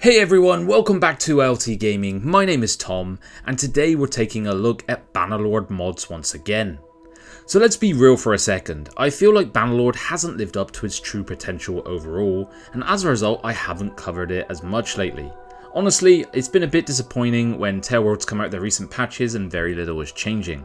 Hey everyone, welcome back to LT Gaming. My name is Tom, and today we're taking a look at Bannerlord mods once again. So let's be real for a second. I feel like Bannerlord hasn't lived up to its true potential overall, and as a result I haven't covered it as much lately. Honestly, it's been a bit disappointing when Tailworld's come out their recent patches and very little is changing.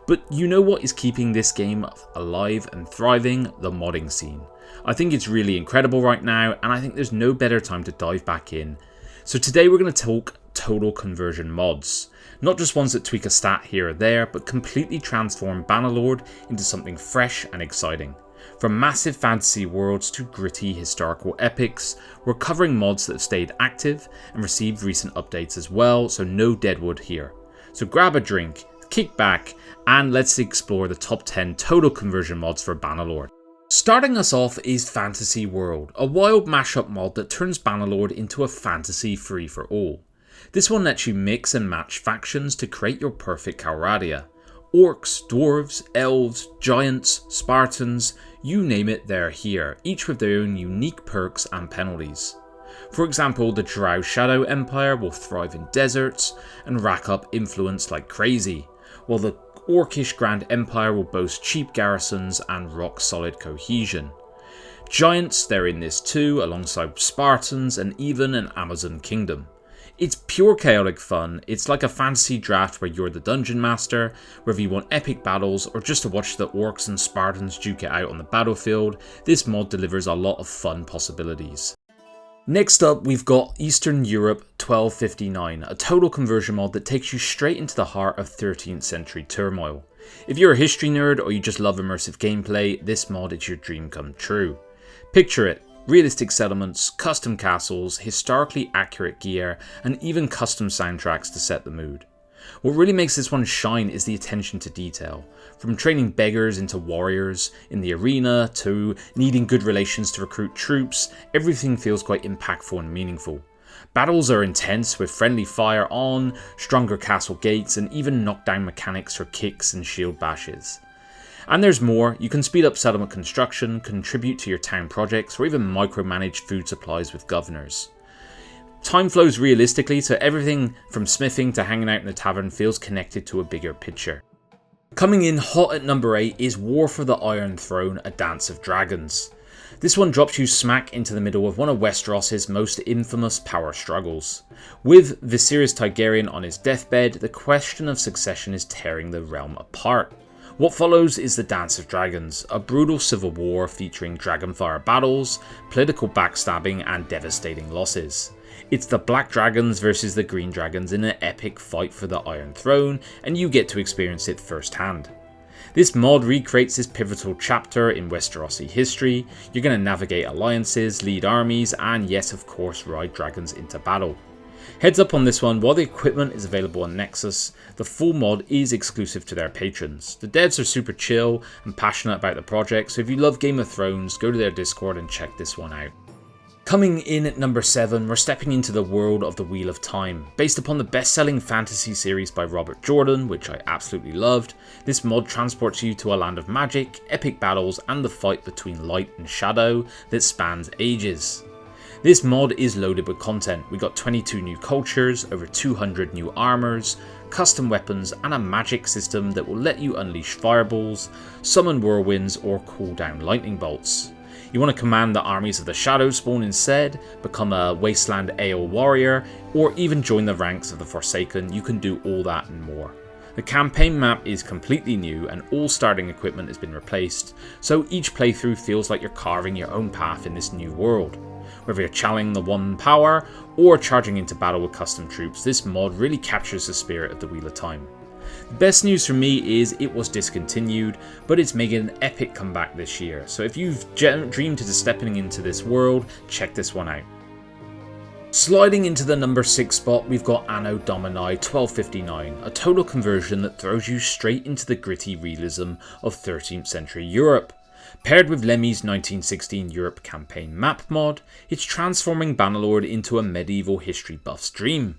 But you know what is keeping this game alive and thriving? The modding scene. I think it's really incredible right now, and I think there's no better time to dive back in. So today we're going to talk total conversion mods. Not just ones that tweak a stat here or there, but completely transform Bannerlord into something fresh and exciting. From massive fantasy worlds to gritty historical epics, we're covering mods that have stayed active and received recent updates as well, so no deadwood here. So grab a drink, kick back, and let's explore the top 10 total conversion mods for Bannerlord. Starting us off is Fantasy World, a wild mashup mod that turns Bannerlord into a fantasy free-for-all. This one lets you mix and match factions to create your perfect Calradia. Orcs, dwarves, elves, giants, Spartans, you name it, they're here, each with their own unique perks and penalties. For example, the Drow Shadow Empire will thrive in deserts and rack up influence like crazy, while the Orcish Grand Empire will boast cheap garrisons and rock-solid cohesion. Giants, they're in this too, alongside Spartans and even an Amazon kingdom. It's pure chaotic fun. It's like a fantasy draft where you're the dungeon master, whether you want epic battles or just to watch the orcs and Spartans duke it out on the battlefield. This mod delivers a lot of fun possibilities. Next up, we've got Eastern Europe 1259, a total conversion mod that takes you straight into the heart of 13th century turmoil. If you're a history nerd or you just love immersive gameplay, this mod is your dream come true. Picture it, realistic settlements, custom castles, historically accurate gear, and even custom soundtracks to set the mood. What really makes this one shine is the attention to detail. From training beggars into warriors in the arena to needing good relations to recruit troops, everything feels quite impactful and meaningful. Battles are intense with friendly fire on, stronger castle gates, and even knockdown mechanics for kicks and shield bashes. And there's more. You can speed up settlement construction, contribute to your town projects, or even micromanage food supplies with governors. Time flows realistically, so everything from smithing to hanging out in the tavern feels connected to a bigger picture. Coming in hot at number 8 is War for the Iron Throne, a Dance of Dragons. This one drops you smack into the middle of one of Westeros' most infamous power struggles. With Viserys Targaryen on his deathbed, the question of succession is tearing the realm apart. What follows is the Dance of Dragons, a brutal civil war featuring dragonfire battles, political backstabbing, and devastating losses. It's the Black Dragons versus the Green Dragons in an epic fight for the Iron Throne, and you get to experience it firsthand. This mod recreates this pivotal chapter in Westerosi history. You're going to navigate alliances, lead armies, and yes, of course, ride dragons into battle. Heads up on this one, while the equipment is available on Nexus, the full mod is exclusive to their patrons. The devs are super chill and passionate about the project, so if you love Game of Thrones, go to their Discord and check this one out. Coming in at number 7, we're stepping into the world of the Wheel of Time. Based upon the best-selling fantasy series by Robert Jordan, which I absolutely loved, this mod transports you to a land of magic, epic battles, and the fight between light and shadow that spans ages. This mod is loaded with content. We got 22 new cultures, over 200 new armors, custom weapons, and a magic system that will let you unleash fireballs, summon whirlwinds, or cool down lightning bolts. You want to command the armies of the Shadow Spawn instead, become a Wasteland AO warrior, or even join the ranks of the Forsaken. You can do all that and more. The campaign map is completely new and all starting equipment has been replaced, so each playthrough feels like you're carving your own path in this new world. Whether you're channeling the One Power or charging into battle with custom troops, this mod really captures the spirit of the Wheel of Time. The best news for me is it was discontinued, but it's making an epic comeback this year, so if you've dreamed of stepping into this world, check this one out. Sliding into the number 6 spot, we've got Anno Domini 1259, a total conversion that throws you straight into the gritty realism of 13th century Europe. Paired with Lemmy's 1916 Europe campaign map mod, it's transforming Bannerlord into a medieval history buff's dream.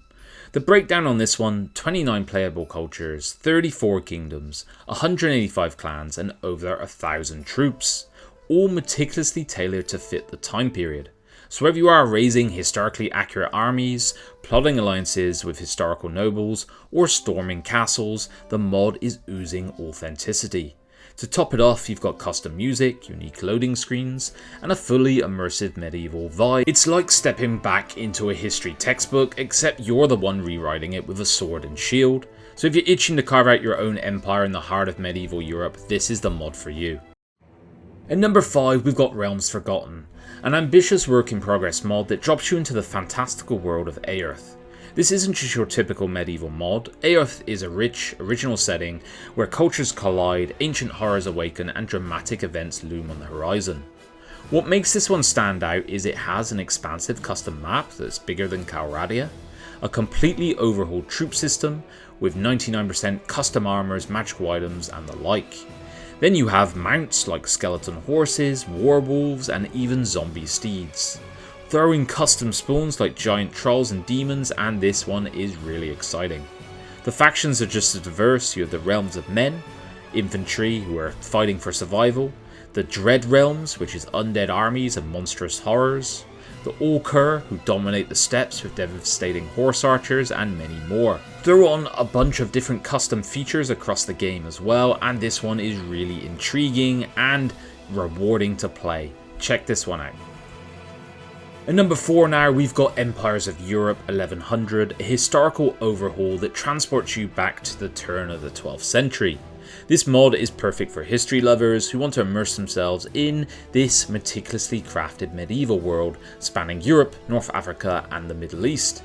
The breakdown on this one, 29 playable cultures, 34 kingdoms, 185 clans, and over 1,000 troops, all meticulously tailored to fit the time period. So whether you are raising historically accurate armies, plotting alliances with historical nobles, or storming castles, the mod is oozing authenticity. To top it off, you've got custom music, unique loading screens, and a fully immersive medieval vibe. It's like stepping back into a history textbook, except you're the one rewriting it with a sword and shield. So if you're itching to carve out your own empire in the heart of medieval Europe, this is the mod for you. At number 5, we've got Realms Forgotten, an ambitious work in progress mod that drops you into the fantastical world of Aerith. This isn't just your typical medieval mod. Aerith is a rich, original setting where cultures collide, ancient horrors awaken, and dramatic events loom on the horizon. What makes this one stand out is it has an expansive custom map that's bigger than Calradia, a completely overhauled troop system with 99% custom armors, magical items, and the like. Then you have mounts like skeleton horses, werewolves, and even zombie steeds. Throw in custom spawns like giant trolls and demons, and this one is really exciting. The factions are just as diverse. You have the Realms of Men, infantry who are fighting for survival, the Dread Realms, which is undead armies and monstrous horrors, the Orker, who dominate the steppes with devastating horse archers, and many more. Throw on a bunch of different custom features across the game as well, and this one is really intriguing and rewarding to play. Check this one out. At number 4 now, we've got Empires of Europe 1100, a historical overhaul that transports you back to the turn of the 12th century. This mod is perfect for history lovers who want to immerse themselves in this meticulously crafted medieval world spanning Europe, North Africa, and the Middle East.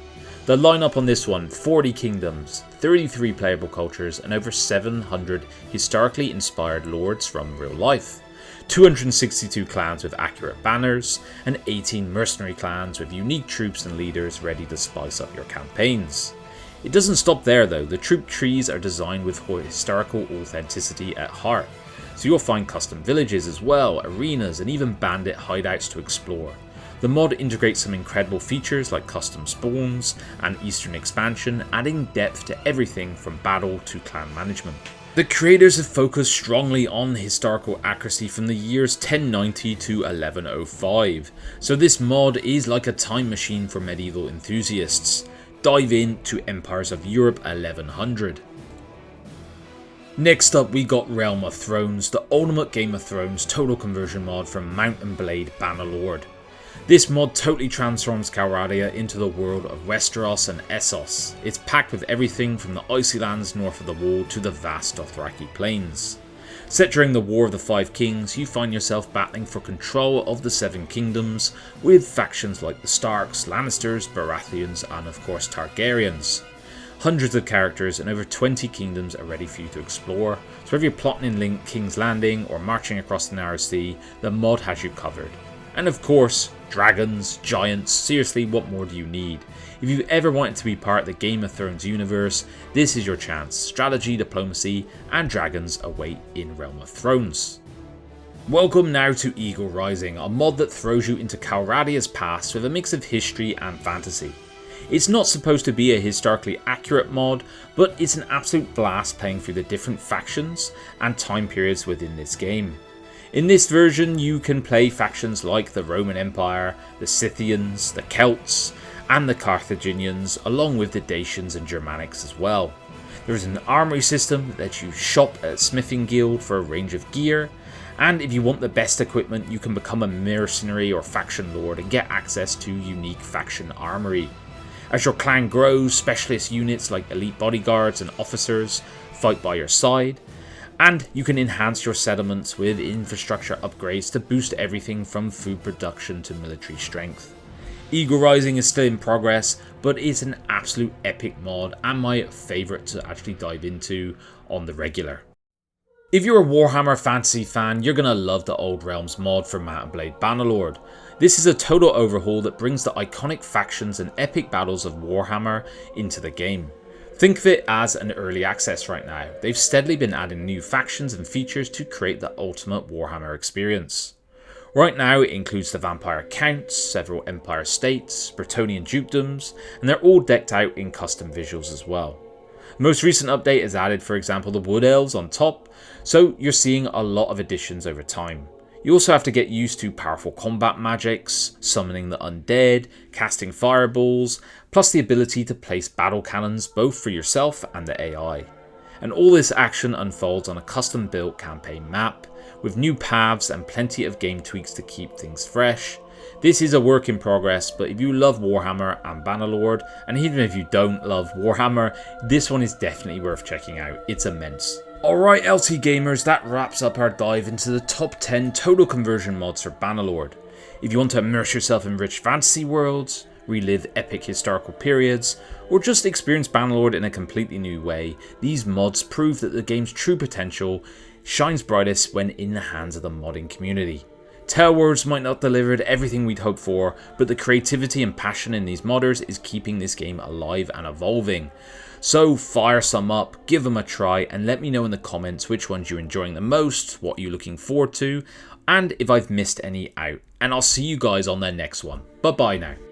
The lineup on this one: 40 kingdoms, 33 playable cultures, and over 700 historically inspired lords from real life. 262 clans with accurate banners, and 18 mercenary clans with unique troops and leaders ready to spice up your campaigns. It doesn't stop there though. The troop trees are designed with historical authenticity at heart, so you'll find custom villages as well, arenas, and even bandit hideouts to explore. The mod integrates some incredible features like custom spawns and Eastern expansion, adding depth to everything from battle to clan management. The creators have focused strongly on historical accuracy from the years 1090 to 1105, so this mod is like a time machine for medieval enthusiasts. Dive into Empires of Europe 1100. Next up, we got Realm of Thrones, the ultimate Game of Thrones total conversion mod from Mount and Blade Bannerlord. This mod totally transforms Calradia into the world of Westeros and Essos. It's packed with everything from the icy lands north of the Wall to the vast Dothraki plains. Set during the War of the Five Kings, you find yourself battling for control of the Seven Kingdoms with factions like the Starks, Lannisters, Baratheons, and of course Targaryens. Hundreds of characters and over 20 kingdoms are ready for you to explore, so whether you're plotting in King's Landing or marching across the Narrow Sea, the mod has you covered. And of course, dragons, giants, seriously, what more do you need? If you've ever wanted to be part of the Game of Thrones universe, this is your chance. Strategy, diplomacy, and dragons await in Realm of Thrones. Welcome now to Eagle Rising, a mod that throws you into Calradia's past with a mix of history and fantasy. It's not supposed to be a historically accurate mod, but it's an absolute blast playing through the different factions and time periods within this game. In this version, you can play factions like the Roman Empire, the Scythians, the Celts, and the Carthaginians, along with the Dacians and Germanics as well. There is an armory system that lets you shop at a smithing guild for a range of gear, and if you want the best equipment, you can become a mercenary or faction lord and get access to unique faction armory. As your clan grows, specialist units like elite bodyguards and officers fight by your side, and you can enhance your settlements with infrastructure upgrades to boost everything from food production to military strength. Eagle Rising is still in progress, but it's an absolute epic mod and my favourite to actually dive into on the regular. If you're a Warhammer Fantasy fan, you're going to love the Old Realms mod for Mount and Blade Bannerlord. This is a total overhaul that brings the iconic factions and epic battles of Warhammer into the game. Think of it as an early access right now. They've steadily been adding new factions and features to create the ultimate Warhammer experience. Right now it includes the Vampire Counts, several Empire States, Bretonnian Dukedoms, and they're all decked out in custom visuals as well. The most recent update has added, for example, the Wood Elves on top, so you're seeing a lot of additions over time. You also have to get used to powerful combat magics, summoning the undead, casting fireballs, plus the ability to place battle cannons both for yourself and the AI. And all this action unfolds on a custom built campaign map, with new paths and plenty of game tweaks to keep things fresh. This is a work in progress, but if you love Warhammer and Bannerlord, and even if you don't love Warhammer, this one is definitely worth checking out. It's immense. Alright LT gamers, that wraps up our dive into the top 10 total conversion mods for Bannerlord. If you want to immerse yourself in rich fantasy worlds, relive epic historical periods, or just experience Bannerlord in a completely new way, these mods prove that the game's true potential shines brightest when in the hands of the modding community. Tailwords might not deliver everything we'd hoped for, but the creativity and passion in these modders is keeping this game alive and evolving. So fire some up, give them a try, and let me know in the comments which ones you're enjoying the most, what you're looking forward to, and if I've missed any out. And I'll see you guys on the next one. Bye bye now.